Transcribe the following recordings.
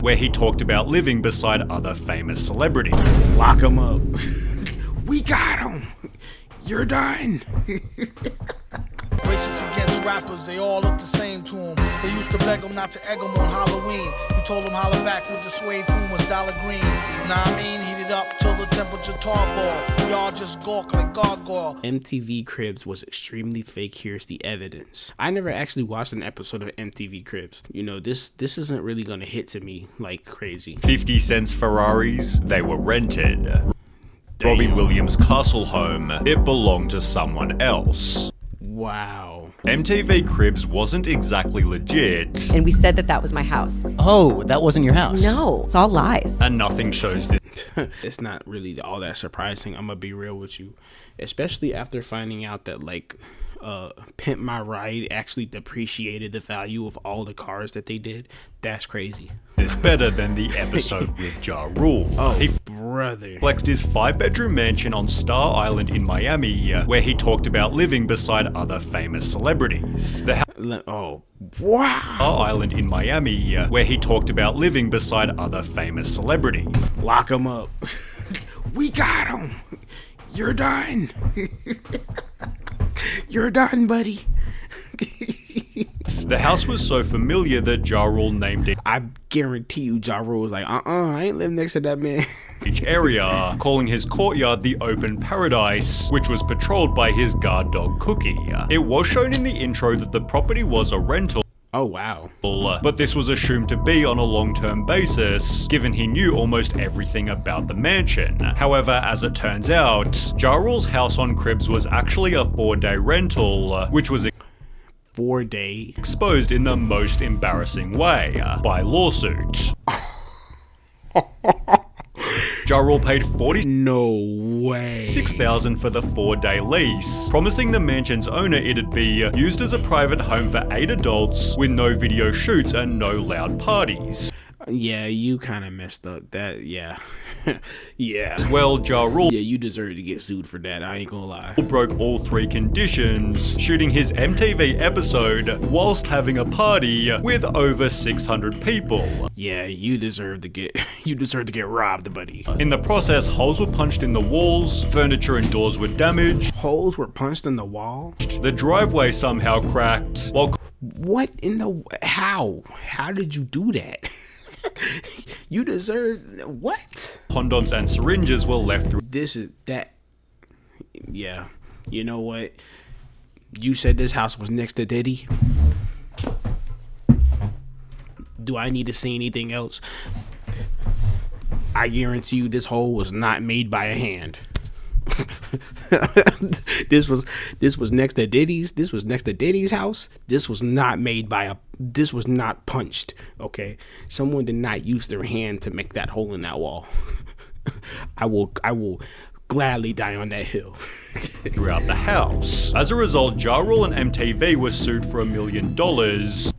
where he talked about living beside other famous celebrities. Lock him up. We got him. You're done. Racist against rappers, they all look the same to him. They used to beg him not to egg him on Halloween. He told him holler back with the suede pumas, dollar green. Nah, I mean, heated up till the temperature tarball. Y'all just gawk like gargoyle. MTV Cribs was extremely fake. Here's the evidence. I never actually watched an episode of MTV Cribs. You know, this isn't really gonna hit to me like crazy. 50 cents Ferraris, they were rented. Robbie Williams' castle home, it belonged to someone else. Wow. MTV Cribs wasn't exactly legit. And we said that that was my house. Oh, that wasn't your house? No, it's all lies. And nothing shows this. It's not really all that surprising. I'm gonna be real with you, especially after finding out that like Pimp My Ride actually depreciated the value of all the cars that they did. That's crazy. It's better than the episode with Ja Rule. Oh, he brother. flexed his 5-bedroom mansion on Star Island in Miami, where he talked about living beside other famous celebrities. Oh, wow. Star Island in Miami, where he talked about living beside other famous celebrities. Lock him up. We got him. You're done. You're done, buddy. The house was so familiar that Ja Rule named it I guarantee you Ja Rule was like, I ain't living next to that man. each area, calling his courtyard the Open Paradise, which was patrolled by his guard dog Cookie. It was shown in the intro that the property was a rental. Oh, wow. But this was assumed to be on a long-term basis, given he knew almost everything about the mansion. However, as it turns out, Ja Rule's house on Cribs was actually a 4-day rental, which was 4-day. exposed in the most embarrassing way, by lawsuit. Ja Rule paid No way. $46,000 for the 4-day lease, promising the mansion's owner it'd be used as a private home for 8 adults with no video shoots and no loud parties. Yeah, you kind of messed up. That, yeah. Yeah. Well, Ja Rule Yeah, you deserve to get sued for that. I ain't gonna lie. broke all 3 conditions, shooting his MTV episode whilst having a party with over 600 people. Yeah, you deserve to get robbed, buddy. In the process, holes were punched in the walls, furniture and doors were damaged, Holes were punched in the wall. the driveway somehow cracked, while What in the how? How did you do that? You deserve what? condoms and syringes were left through. This is that. Yeah, you know what? You said this house was next to Diddy. Do I need to say anything else? I guarantee you this hole was not made by a hand. This was next to Diddy's. This was next to Diddy's house. This was not punched. Okay, someone did not use their hand to make that hole in that wall. I will gladly die on that hill. throughout the house. As a result, Ja Rule and MTV were sued for $1 million.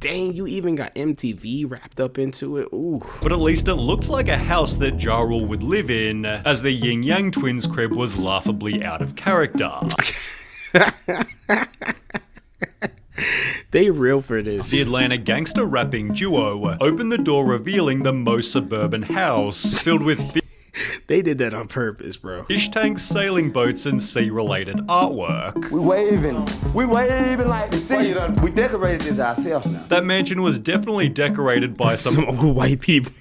Dang, you even got MTV wrapped up into it. Ooh. But at least it looked like a house that Ja Rule would live in, as the Yin Yang Twins crib was laughably out of character. They real for this. The Atlanta gangster rapping duo opened the door revealing the most suburban house, filled with They did that on purpose, bro. fish tanks, sailing boats, and sea-related artwork. We waving like the sea. We decorated this ourselves now. That mansion was definitely decorated by Some old white people.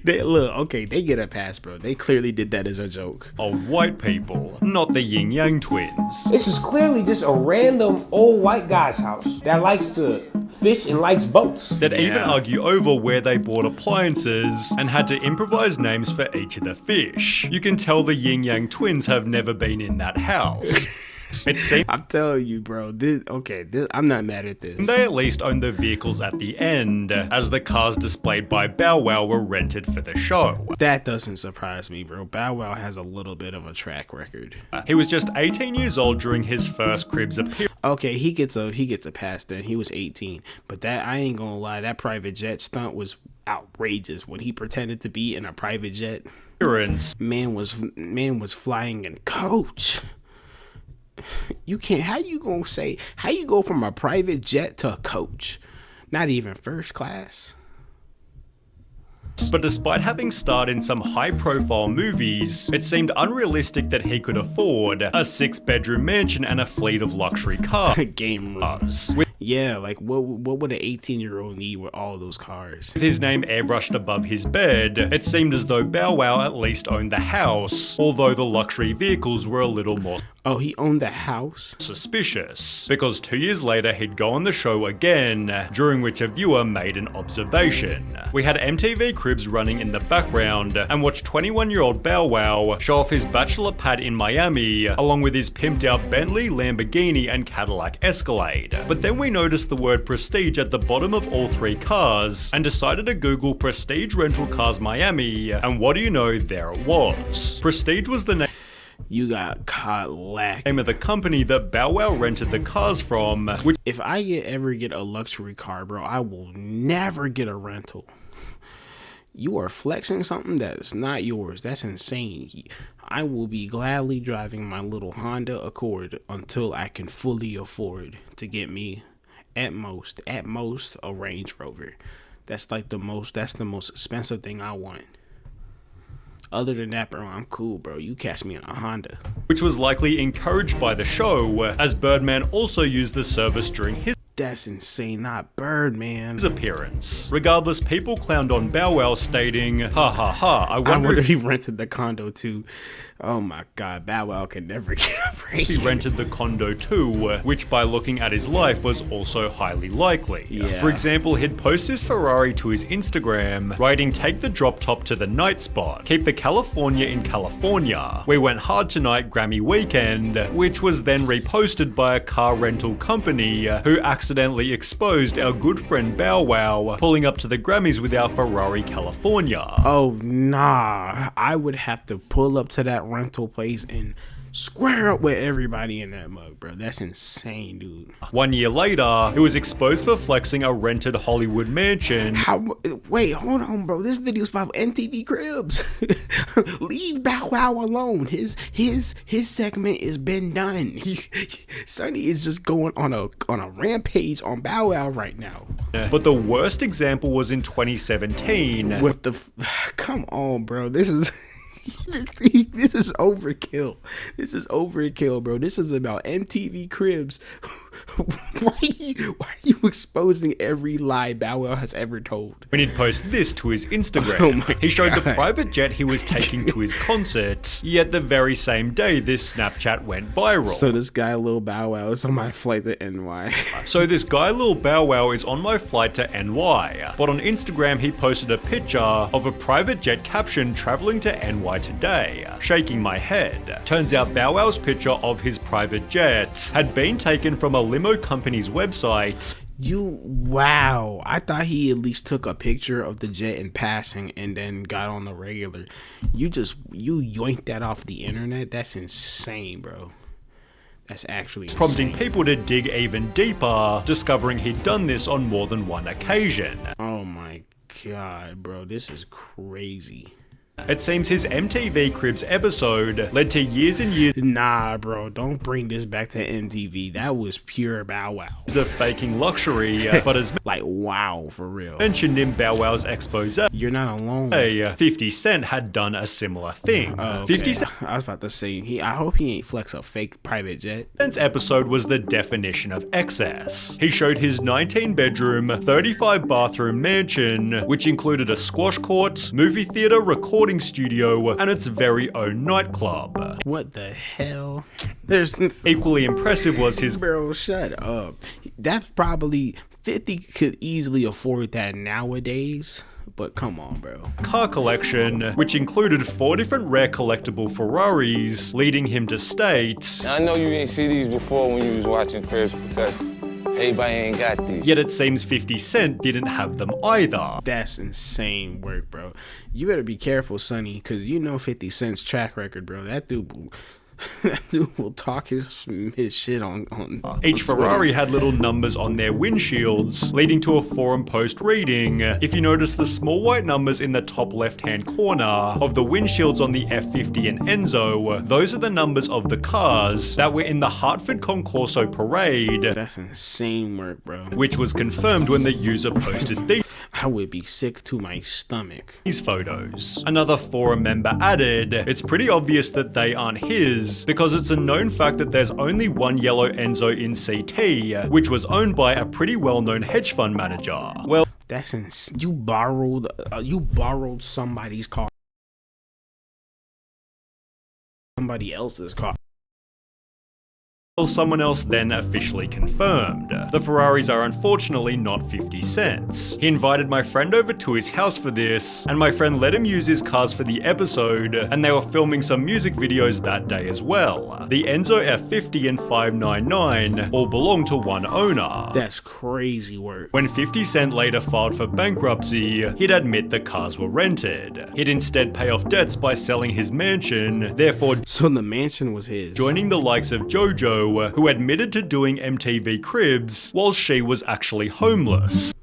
They look, okay, they get a pass, bro. They clearly did that as a joke. old white people, not the Yin Yang Twins. This is clearly just a random old white guy's house that likes to fish and likes boats. That even argue over where they bought appliances and had to improvise names for each of the fish. You can tell the Yin Yang Twins have never been in that house. It seems I'm telling you, bro. I'm not mad at this. they at least owned the vehicles at the end, as the cars displayed by Bow Wow were rented for the show. That doesn't surprise me, bro. Bow Wow has a little bit of a track record. He was just 18 years old during his first Cribs appearance. Okay, he gets a pass then. He was 18. But that, I ain't gonna lie, that private jet stunt was outrageous when he pretended to be in a private jet. Man was flying in coach. You can't, how you go from a private jet to a coach? Not even first class. But despite having starred in some high-profile movies, it seemed unrealistic that he could afford a 6-bedroom mansion and a fleet of luxury cars. Game rooms. Yeah, like what would an 18-year-old need with all those cars? With his name airbrushed above his bed, it seemed as though Bow Wow at least owned the house, although the luxury vehicles were a little more Oh, he owned the house? suspicious, because 2 years later he'd go on the show again, during which a viewer made an observation. We had MTV Cribs running in the background and watched 21-year-old Bow Wow show off his bachelor pad in Miami, along with his pimped out Bentley, Lamborghini and Cadillac Escalade. But then we noticed the word Prestige at the bottom of all 3 cars and decided to Google Prestige Rental Cars Miami, and what do you know, there it was. Prestige was the name You got caught lacking. of the company that Bow Wow rented the cars from, which If I ever get a luxury car, bro, I will never get a rental. You are flexing something that's not yours. That's insane. I will be gladly driving my little Honda Accord until I can fully afford to get me at most a Range Rover. That's like the most expensive thing I want. Other than that, bro, I'm cool, bro. You catch me in a Honda. which was likely encouraged by the show, as Birdman also used the service during his That's insane. Not Birdman. appearance. Regardless, people clowned on Bow Wow, stating, ha ha ha, I I wonder wonder if if he rented the condo too. Oh my God, Bow Wow can never get a break. he rented the condo too, which by looking at his life was also highly likely. Yeah. For example, he'd post his Ferrari to his Instagram, writing, take the drop top to the night spot, keep the California in California, we went hard tonight Grammy weekend, which was then reposted by a car rental company who accidentally exposed our good friend Bow Wow pulling up to the Grammys with our Ferrari California. Oh nah, I would have to pull up to that rental place and square up with everybody in that mug, bro. That's insane, dude. 1 year later, he was exposed for flexing a rented Hollywood mansion. Wait, hold on, bro. This video's about MTV Cribs. Leave Bow Wow alone. His segment has been done. Sonny is just going on a rampage on Bow Wow right now. But the worst example was in 2017. With the come on, bro. This is this is overkill. This is overkill, bro. This is about MTV Cribs. Why are you exposing every lie Bow Wow has ever told? When he'd post this to his Instagram, Oh my he showed the God. private jet he was taking to his concert. Yet the very same day, this Snapchat went viral. So this guy, Lil Bow Wow, is on my flight to NY. So this guy Lil Bow Wow is on my flight to NY, but on Instagram he posted a picture of a private jet caption traveling to NY today, shaking my head. Turns out Bow Wow's picture of his private jet had been taken from a limo company's website. Wow. I thought he at least took a picture of the jet in passing and then got on the regular. You yoinked that off the internet? That's insane, bro. That's actually insane. Prompting people to dig even deeper, discovering he'd done this on more than one occasion. Oh my God, bro. This is crazy. It seems his MTV Cribs episode led to years and years Nah, bro. Don't bring this back to MTV. That was pure Bow Wow. of faking luxury, but as Like, wow, for real. mentioned in Bow Wow's expose, You're not alone. 50 Cent had done a similar thing. Oh, okay. 50 I was about to say, I hope he ain't flex a fake private jet. Cent's episode was the definition of excess. He showed his 19-bedroom, 35-bathroom mansion, which included a squash court, movie theater, recording studio, and its very own nightclub. What the hell? There's Equally impressive was his bro, shut up. That's probably 50 could easily afford that nowadays. But come on, bro. car collection, which included 4 different rare collectible Ferraris, leading him to state, I know you ain't see these before when you was watching Cribs because everybody ain't got these. yet it seems 50 Cent didn't have them either. That's insane work, bro. You better be careful, Sonny, because you know 50 Cent's track record, bro. That dude will talk his shit on Each Twitter. Ferrari had little numbers on their windshields, leading to a forum post reading, if you notice the small white numbers in the top left-hand corner of the windshields on the F50 and Enzo, those are the numbers of the cars that were in the Hartford Concorso parade, That's insane work, bro. which was confirmed when the user posted these. I would be sick to my stomach. These photos. Another forum member added, it's pretty obvious that they aren't his, because it's a known fact that there's only one yellow Enzo in CT, which was owned by a pretty well-known hedge fund manager. Well, that's you borrowed somebody's car. Somebody else's car. Someone else then officially confirmed. The Ferraris are unfortunately not 50 cents. He invited my friend over to his house for this, and my friend let him use his cars for the episode, and they were filming some music videos that day as well. The Enzo F50 and 599 all belong to one owner. That's crazy work. When 50 Cent later filed for bankruptcy, he'd admit the cars were rented. He'd instead pay off debts by selling his mansion, therefore so the mansion was his. Joining the likes of JoJo, who admitted to doing MTV Cribs while she was actually homeless.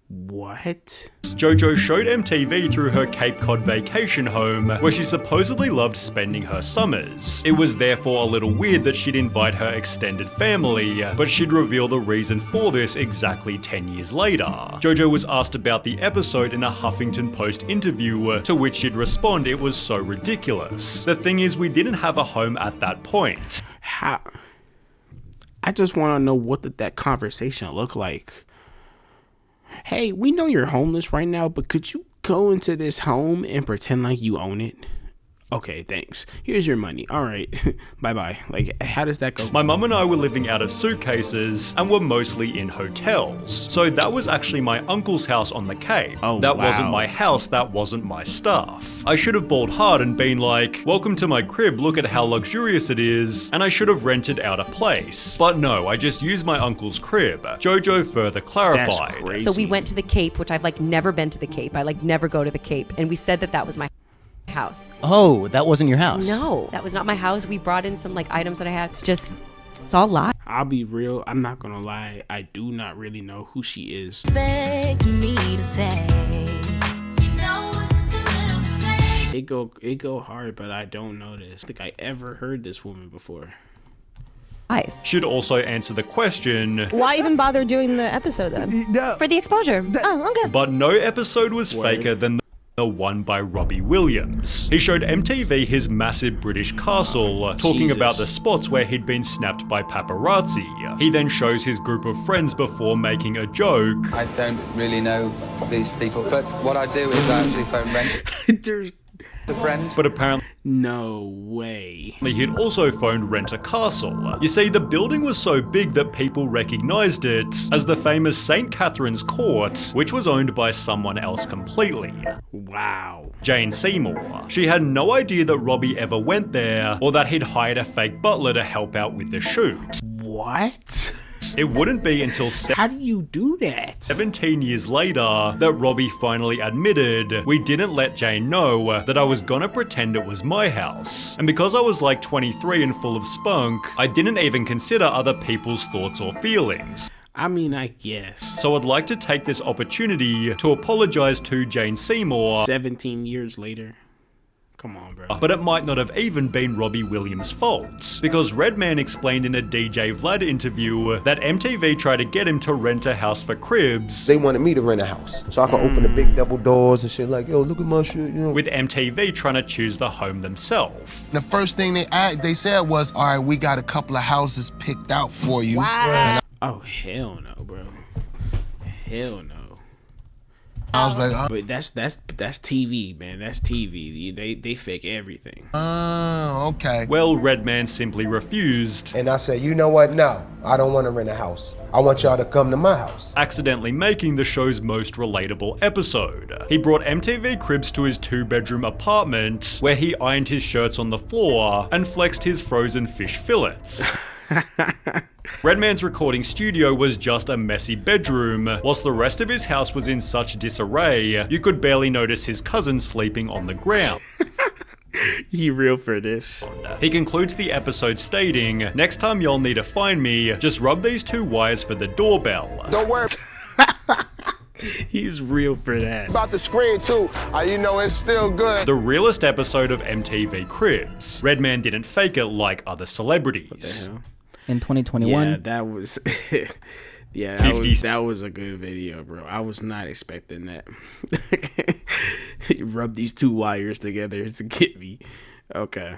What? JoJo showed MTV through her Cape Cod vacation home, where she supposedly loved spending her summers. It was therefore a little weird that she'd invite her extended family, but she'd reveal the reason for this exactly 10 years later. JoJo was asked about the episode in a Huffington Post interview, to which she'd respond it was so ridiculous. The thing is, we didn't have a home at that point. How? I just want to know what did that conversation look like. Hey, we know you're homeless right now, but could you go into this home and pretend like you own it? Okay, thanks. Here's your money. All right, bye-bye. Like, how does that go? My mum and I were living out of suitcases and were mostly in hotels. So that was actually my uncle's house on the Cape. Oh, that wow. wasn't my house, that wasn't my stuff. I should have balled hard and been like, welcome to my crib, look at how luxurious it is, and I should have rented out a place. But no, I just used my uncle's crib. JoJo further clarified. That's crazy. So we went to the Cape, which I've never been to the Cape. I never go to the Cape. And we said that was my house. Oh, that wasn't your house? No, that was not my house. We brought in some items that I had. It's all lies. I'll be real. I'm not gonna lie. I do not really know who she is. Expect me to say, you know it's just a little too late. It go hard, but I don't know this. I think I ever heard this woman before. Lies. Should also answer the question, why even bother doing the episode then? For the exposure. Oh, okay. but no episode was faker than the one by Robbie Williams. He showed MTV his massive British castle, talking Jesus. about the spots where he'd been snapped by paparazzi. He then shows his group of friends before making a joke. I don't really know these people, but what I do is I actually phone rent There's a friend. But apparently no way. he'd also phoned Rent a Castle. You see, the building was so big that people recognized it as the famous St. Catherine's Court, which was owned by someone else completely. Wow. Jane Seymour. She had no idea that Robbie ever went there, or that he'd hired a fake butler to help out with the shoot. What? It wouldn't be until How do you do that? 17 years later that Robbie finally admitted, we didn't let Jane know that I was gonna pretend it was my house. And because I was like 23 and full of spunk, I didn't even consider other people's thoughts or feelings. I mean, I guess. So I'd like to take this opportunity to apologize to Jane Seymour. 17 years later. Come on, bro. But it might not have even been Robbie Williams' fault, because Redman explained in a DJ Vlad interview that MTV tried to get him to rent a house for Cribs. They wanted me to rent a house so I can open the big double doors and shit like, yo, look at my shit, you know. With MTV trying to choose the home themselves. The first thing they said was, all right, we got a couple of houses picked out for you. Wow. Oh, hell no, bro. Hell no. I was like, but that's TV, man. That's TV. They fake everything. oh, okay. Well, Redman simply refused, And I said, you know what? No, I don't want to rent a house. I want y'all to come to my house. accidentally making the show's most relatable episode. He brought MTV Cribs to his 2-bedroom apartment, where he ironed his shirts on the floor and flexed his frozen fish fillets. Redman's recording studio was just a messy bedroom, whilst the rest of his house was in such disarray, you could barely notice his cousin sleeping on the ground. He real for this. He concludes the episode stating, next time y'all need to find me, just rub these 2 wires for the doorbell. Don't worry He's real for that. about the screen too. You know, it's still good. The realest episode of MTV Cribs. Redman didn't fake it like other celebrities. Hell? In 2021, Yeah, that was Yeah, 50 that was a good video, bro. I was not expecting that. Rub these two wires together to get me. Okay.